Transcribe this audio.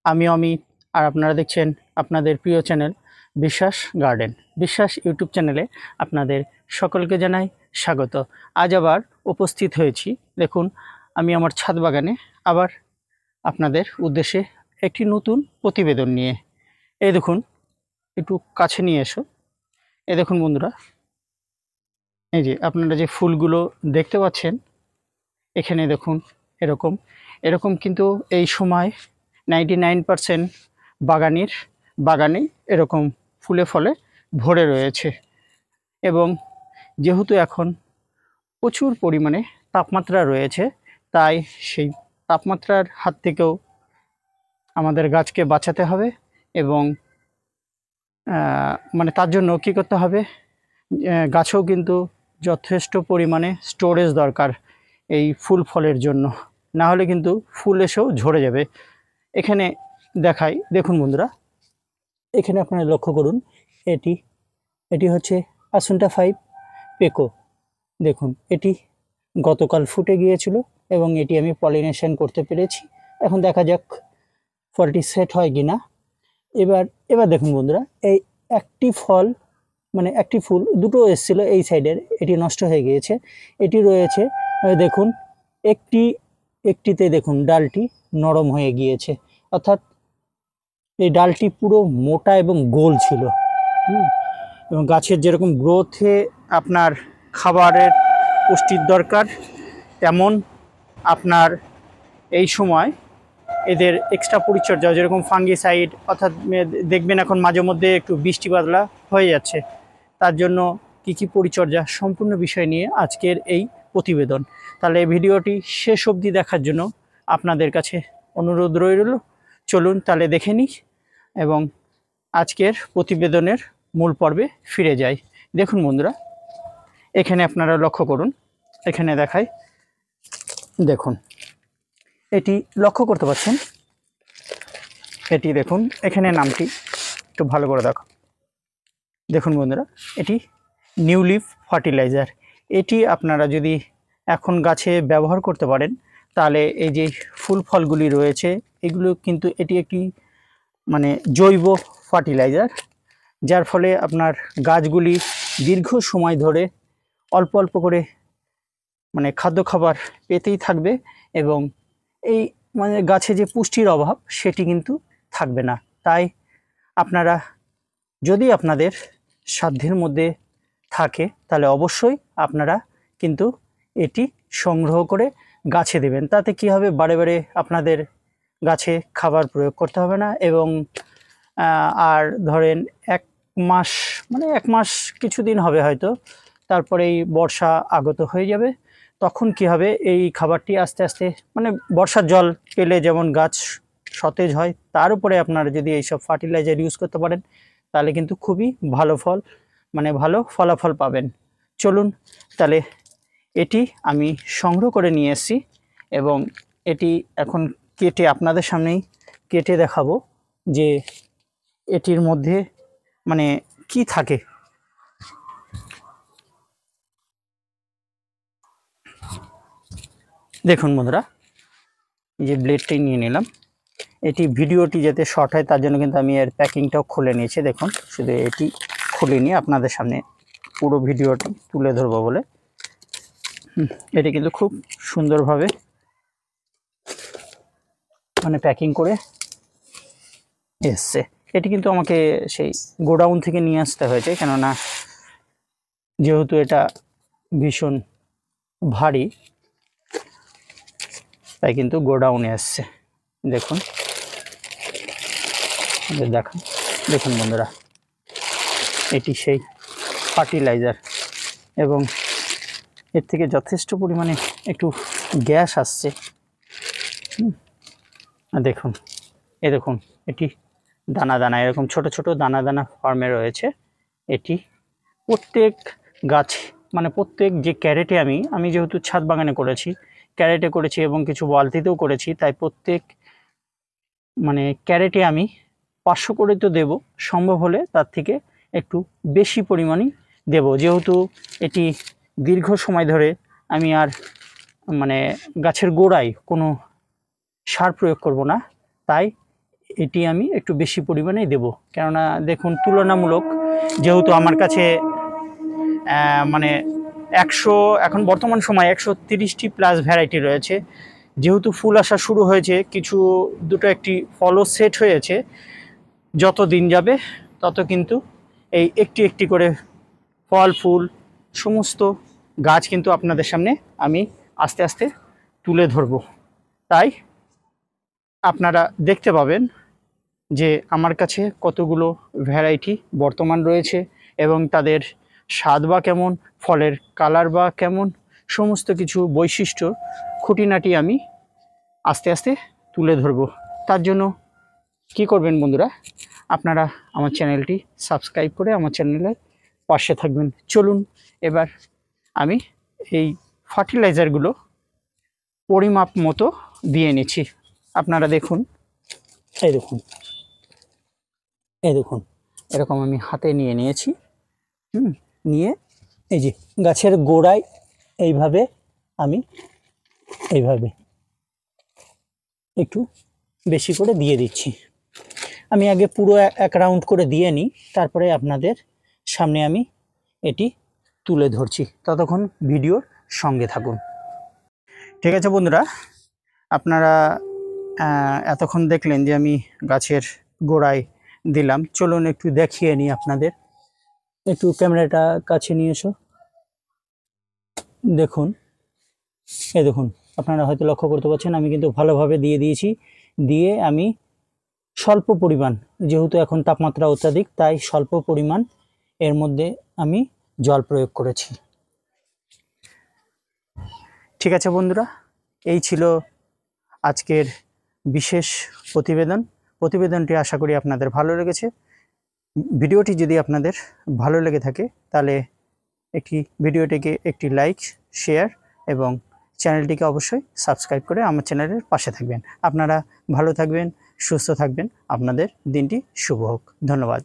আমি অমিত, আর আপনারা দেখছেন আপনাদের প্রিয় চ্যানেল বিশ্বাস গার্ডেন। বিশ্বাস ইউটিউব চ্যানেলে আপনাদের সকলকে জানাই স্বাগত। আজ আবার উপস্থিত হয়েছি, দেখুন আমি আমার ছাদ বাগানে আবার আপনাদের উদ্দেশ্যে একটি নতুন প্রতিবেদন নিয়ে। এই দেখুন, একটু কাছে নিয়ে এসো। এই দেখুন বন্ধুরা, এই যে আপনারা যে ফুলগুলো দেখতে পাচ্ছেন এখানে দেখুন, এরকম এরকম কিন্তু এই সময় 99% বাগানে এরকম ফুলে ফলে ভরে রয়েছে। এবং যেহেতু এখন প্রচুর পরিমাণে তাপমাত্রা রয়েছে, তাই সেই তাপমাত্রার হাত থেকেও আমাদের গাছকে বাঁচাতে হবে। এবং মানে তার জন্য কী করতে হবে, গাছেও কিন্তু যথেষ্ট পরিমাণে স্টোরেজ দরকার এই ফুল ফলের জন্য, না হলে কিন্তু ফুল এসেও ঝরে যাবে। এখানে দেখাই, দেখুন বন্ধুরা, এখানে আপনারা লক্ষ্য করুন, এটি হচ্ছে আসুনটা 5 পেকো। দেখুন, এটি গতকাল ফুটে গিয়েছিল এবং এটি আমি পলিনেশন করতে পেরেছি। এখন দেখা যাক ফলটি সেট হয় কি না। এবার দেখুন বন্ধুরা, এই একটি ফল মানে একটি ফুল, দুটো এসেছিল এই সাইডের, এটি নষ্ট হয়ে গিয়েছে। এটি রয়েছে, দেখুন একটিতে দেখুন ডালটি নরম হয়ে গিয়েছে, অর্থাৎ এই ডালটি পুরো মোটা এবং গোল ছিল। এবং গাছের যেরকম গ্রোথে আপনার খাবারের পুষ্টির দরকার, তেমন আপনার এই সময় এদের এক্সট্রা পরিচর্যা, যেরকম ফাঙ্গিসাইড, অর্থাৎ দেখবেন এখন মাঝে মধ্যে একটু বৃষ্টি বাদলা হয়ে যাচ্ছে, তার জন্য কী পরিচর্যা সম্পূর্ণ বিষয় নিয়ে আজকের এই প্রতিবেদন। তাহলে ভিডিওটি শেষ অবধি দেখার জন্য আপনাদের কাছে অনুরোধ রইল। চলুন তাহলে দেখে নিই এবং আজকের প্রতিবেদনের মূল পর্বে ফিরে যাই। দেখুন বন্ধুরা, এখানে আপনারা লক্ষ্য করুন, এখানে দেখাই, দেখুন এটি লক্ষ্য করতে পারছেন, এটি দেখুন, এখানে নামটি একটু ভালো করে দেখো। দেখুন বন্ধুরা, এটি নিউ লিফ ফার্টিলাইজার। এটি আপনারা যদি এখন গাছে ব্যবহার করতে পারেন, তাহলে এই যে ফুল ফলগুলি রয়েছে এগুলো কিন্তু এটি একটি মানে জৈব ফার্টিলাইজার, যার ফলে আপনার গাছগুলি দীর্ঘ সময় ধরে অল্প অল্প করে মানে খাদ্য খাবার পেতেই থাকবে এবং এই মানে গাছে যে পুষ্টির অভাব সেটি কিন্তু থাকবে না। তাই আপনারা যদি আপনাদের সাধ্যের মধ্যে থাকে তাহলে অবশ্যই আপনারা কিন্তু এটি সংগ্রহ করে গাছে দেবেন। তাতে কি হবে, বারে বারে আপনাদের গাছে খাবার প্রয়োগ করতে হবে না। এবং আর ধরেন এক মাস কিছুদিন হবে হয়তো, তারপরেই বর্ষা আগত হয়ে যাবে। তখন কি হবে, এই খাবারটি আস্তে আস্তে মানে বর্ষার জল পেলে যেমন গাছ সতেজ হয়, তার উপরে আপনারা যদি এইসব ফার্টিলাইজার ইউজ করতে পারেন তাহলে কিন্তু খুবই ভালো ভালো ফলাফল পাবেন। চলুন তাহলে এটি আমি সংগ্রহ করে নিয়ে এসেছি এবং এটি এখন কেটে আপনাদের সামনেই কেটে দেখাবো যে এটির মধ্যে মানে কি থাকে। দেখুন বন্ধুরা, এই যে ব্লেডটাই নিয়ে নিলাম, এটি ভিডিওটি যাতে শর্ট হয় তার জন্য কিন্তু আমি এর প্যাকিংটাও খুলে নিয়েছি। দেখুন, শুধু এটি খুলে নিয়ে আপনাদের সামনে পুরো ভিডিওটি তুলে ধরবো বলে। এটি কিন্তু খুব সুন্দরভাবে মানে প্যাকিং করে এসছে। এটি কিন্তু আমাকে সেই গোডাউন থেকে নিয়ে আসতে হয়েছে, কেননা যেহেতু এটা ভীষণ ভারী, তাই কিন্তু গোডাউনে এসছে। দেখুন দেখুন বন্ধুরা, এটি সেই ফার্টিলাইজার এবং এর থেকে যথেষ্ট পরিমাণে একটু গ্যাস আসছে। দেখুন, দেখুন এটি দানা দানা, এরকম ছোট ছোট দানা দানা ফর্মে রয়েছে। এটি প্রত্যেক গাছ মানে প্রত্যেক যে ক্যারেটে, আমি যেহেতু ছাদ বাগানে করেছি, ক্যারেটে করেছি এবং কিছু বালতিতেও করেছি, তাই প্রত্যেক মানে ক্যারেটে আমি 500 করে তো দেব, সম্ভব হলে তার থেকে একটু বেশি পরিমাণই দেব। যেহেতু এটি দীর্ঘ সময় ধরে আমি আর মানে গাছের গোড়ায় কোনো সার প্রয়োগ করব না, তাই এটি আমি একটু বেশি পরিমাণেই দেব, কেননা দেখুন তুলনামূলক যেহেতু আমার কাছে মানে 100 এখন বর্তমান সময় 130টি প্লাস ভ্যারাইটি রয়েছে। যেহেতু ফুল আসা শুরু হয়েছে, কিছু দুটো একটি ফলও সেট হয়েছে, যত দিন যাবে তত কিন্তু এই একটি একটি করে ফল ফুল সমস্ত গাছ কিন্তু আপনাদের সামনে আমি আস্তে আস্তে তুলে ধরব। তাই আপনারা দেখতে পাবেন যে আমার কাছে কতগুলো ভ্যারাইটি বর্তমান রয়েছে এবং তাদের স্বাদ বা কেমন, ফলের কালার বা কেমন, সমস্ত কিছু বৈশিষ্ট্য খুঁটিনাটি আমি আস্তে আস্তে তুলে ধরব। তার জন্য কি করবেন বন্ধুরা, আপনারা আমার চ্যানেলটি সাবস্ক্রাইব করে আমার চ্যানেলের পাশে থাকবেন। চলুন এবার আমি এই ফার্টিলাইজারগুলো পরিমাপ মতো দিয়ে নিচ্ছি। আপনারা দেখুন, এই দেখুন, এরকম আমি হাতে নিয়ে নিয়েছি। নিয়ে এই যে গাছের গোড়ায় এইভাবে আমি একটু বেশি করে দিয়ে দিচ্ছি। আমি আগে পুরো এক রাউন্ড করে দিয়ে নিই, তারপরে আপনাদের সামনে আমি এটি তুলে ধরছি। ততক্ষণ ভিডিওর সঙ্গে থাকুন। ঠিক আছে বন্ধুরা, আপনারা এতক্ষণ দেখলেন যে আমি গাছের গোড়ায় দিলাম। চলুন একটু দেখিয়ে নিই আপনাদের। একটু ক্যামেরাটা কাছে নিয়ে এসো। দেখুন, এই দেখুন, আপনারা হয়তো লক্ষ্য করতে পারছেন আমি কিন্তু ভালোভাবে দিয়ে দিয়েছি। দিয়ে আমি স্বল্প পরিমাণ, যেহেতু এখন তাপমাত্রা অত্যাধিক, তাই স্বল্প পরিমাণ এর মধ্যে আমি জল প্রয়োগ করেছি। ঠিক আছে বন্ধুরা, এই ছিল আজকের বিশেষ প্রতিবেদনটি আশা করি আপনাদের ভালো লেগেছে। ভিডিওটি যদি আপনাদের ভালো লেগে থাকে তাহলে ভিডিওটিকে একটি লাইক, শেয়ার এবং চ্যানেলটিকে অবশ্যই সাবস্ক্রাইব করে আমার চ্যানেলের পাশে থাকবেন। আপনারা ভালো থাকবেন, সুস্থ থাকবেন, আপনাদের দিনটি শুভ হোক। ধন্যবাদ।